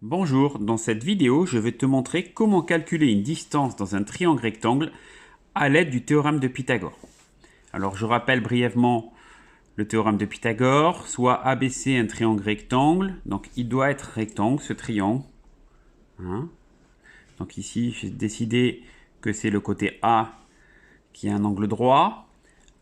Bonjour, dans cette vidéo, je vais te montrer comment calculer une distance dans un triangle rectangle à l'aide du théorème de Pythagore. Alors je rappelle brièvement le théorème de Pythagore, soit ABC un triangle rectangle, donc il doit être rectangle ce triangle. Donc ici j'ai décidé que c'est le côté A qui a un angle droit.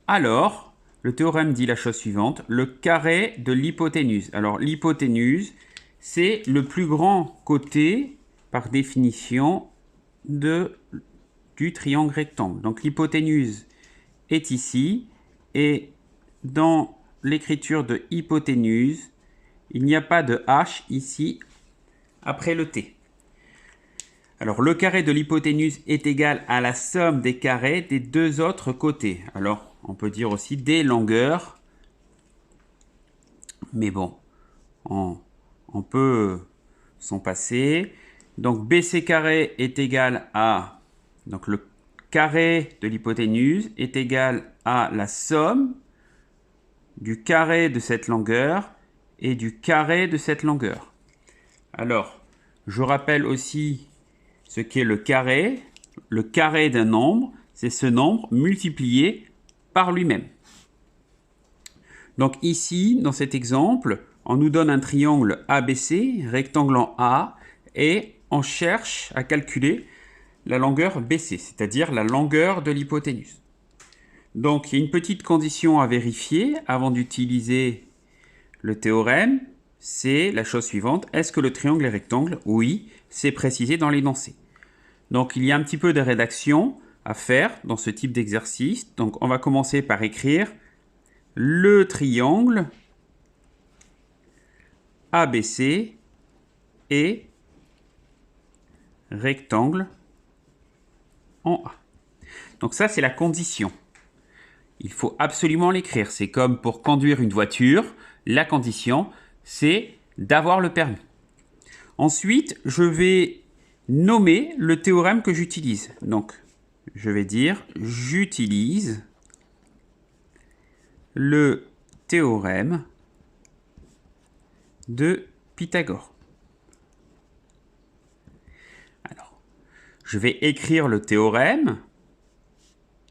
Alors, le théorème dit la chose suivante, le carré de l'hypoténuse. Alors l'hypoténuse, c'est le plus grand côté, par définition, du triangle rectangle. Donc l'hypoténuse est ici, et dans l'écriture de hypoténuse, il n'y a pas de H ici après le T. Alors le carré de l'hypoténuse est égal à la somme des carrés des deux autres côtés. Alors on peut dire aussi des longueurs, mais bon, on peut s'en passer. Donc BC carré est égal à, donc le carré de l'hypoténuse est égal à la somme du carré de cette longueur et du carré de cette longueur. Alors, je rappelle aussi ce qu'est le carré. Le carré d'un nombre, c'est ce nombre multiplié par lui-même. Donc ici, dans cet exemple, on nous donne un triangle ABC, rectangle en A, et on cherche à calculer la longueur BC, c'est-à-dire la longueur de l'hypoténuse. Donc il y a une petite condition à vérifier avant d'utiliser le théorème, c'est la chose suivante. Est-ce que le triangle est rectangle? Oui, c'est précisé dans l'énoncé. Donc il y a un petit peu de rédaction à faire dans ce type d'exercice. Donc on va commencer par écrire le triangle ABC est rectangle en A. Donc ça, c'est la condition. Il faut absolument l'écrire. C'est comme pour conduire une voiture. La condition, c'est d'avoir le permis. Ensuite, je vais nommer le théorème que j'utilise. Donc, je vais dire j'utilise le théorème de Pythagore. Alors, je vais écrire le théorème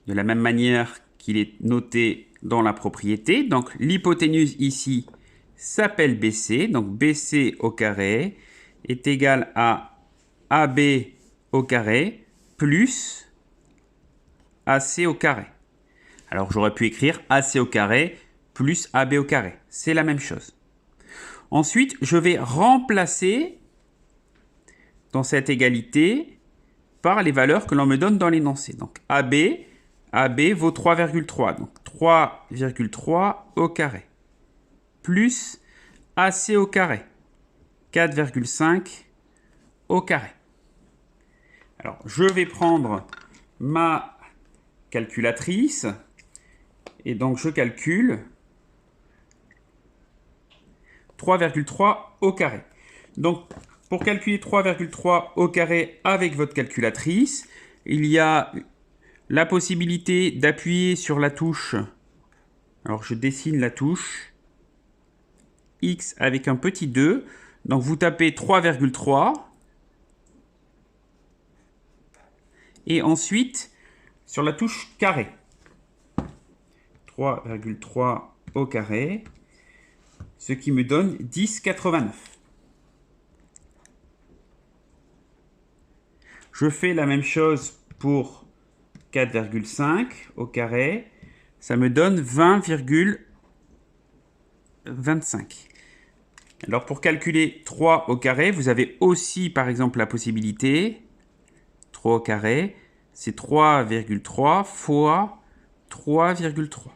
de la même manière qu'il est noté dans la propriété. Donc, l'hypoténuse ici s'appelle BC. Donc, BC au carré est égal à AB au carré plus AC au carré. Alors, j'aurais pu écrire AC au carré plus AB au carré. C'est la même chose. Ensuite, je vais remplacer dans cette égalité par les valeurs que l'on me donne dans l'énoncé. Donc, AB vaut 3,3. Donc, 3,3 au carré. Plus AC au carré. 4,5 au carré. Alors, je vais prendre ma calculatrice. Et donc, je calcule 3,3 au carré. Donc, pour calculer 3,3 au carré avec votre calculatrice, il y a la possibilité d'appuyer sur la touche. Alors, je dessine la touche X avec un petit 2. Donc, vous tapez 3,3. Et ensuite, sur la touche carré. 3,3 au carré. Ce qui me donne 10,89. Je fais la même chose pour 4,5 au carré. Ça me donne 20,25. Alors pour calculer 3 au carré, vous avez aussi par exemple la possibilité, 3 au carré, c'est 3,3 fois 3,3.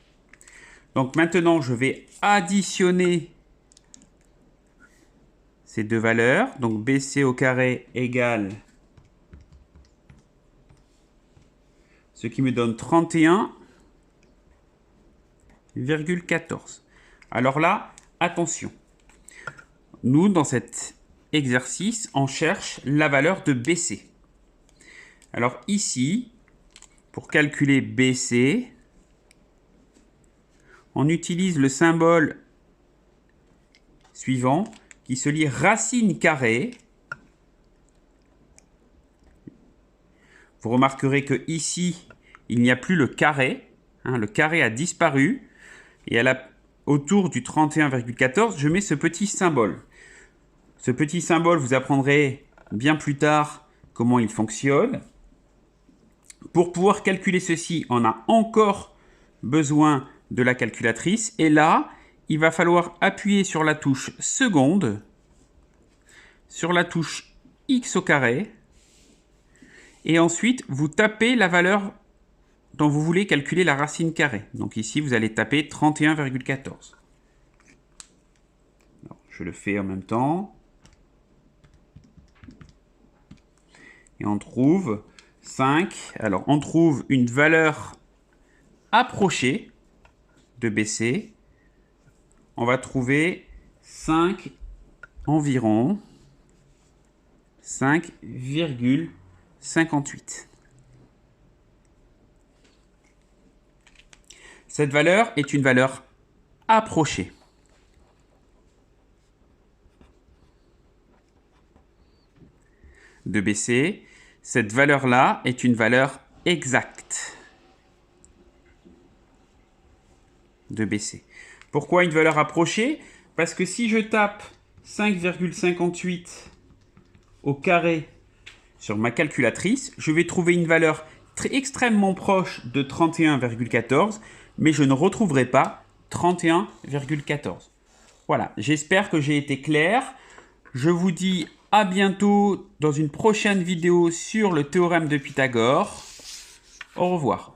Donc maintenant, je vais additionner ces deux valeurs. Donc BC au carré égale ce qui me donne 31,14. Alors là, attention. Nous, dans cet exercice, on cherche la valeur de BC. Alors ici, pour calculer BC, on utilise le symbole suivant qui se lit racine carrée Vous remarquerez que ici, il n'y a plus le carré. Hein, le carré a disparu. Et autour du 31,14, je mets ce petit symbole. Ce petit symbole, vous apprendrez bien plus tard comment il fonctionne. Pour pouvoir calculer ceci, on a encore besoin de la calculatrice. Et là, il va falloir appuyer sur la touche seconde, sur la touche x au carré, et ensuite vous tapez la valeur dont vous voulez calculer la racine carrée. Donc ici, vous allez taper 31,14. Je le fais en même temps. Et on trouve 5. Alors, on trouve une valeur approchée de BC. On va trouver 5 environ 5,58. Cette valeur est une valeur approchée. De BC, cette valeur-là est une valeur exacte de BC. Pourquoi une valeur approchée? Parce que si je tape 5,58 au carré sur ma calculatrice, je vais trouver une valeur extrêmement proche de 31,14, mais je ne retrouverai pas 31,14. Voilà, j'espère que j'ai été clair. Je vous dis à bientôt dans une prochaine vidéo sur le théorème de Pythagore. Au revoir.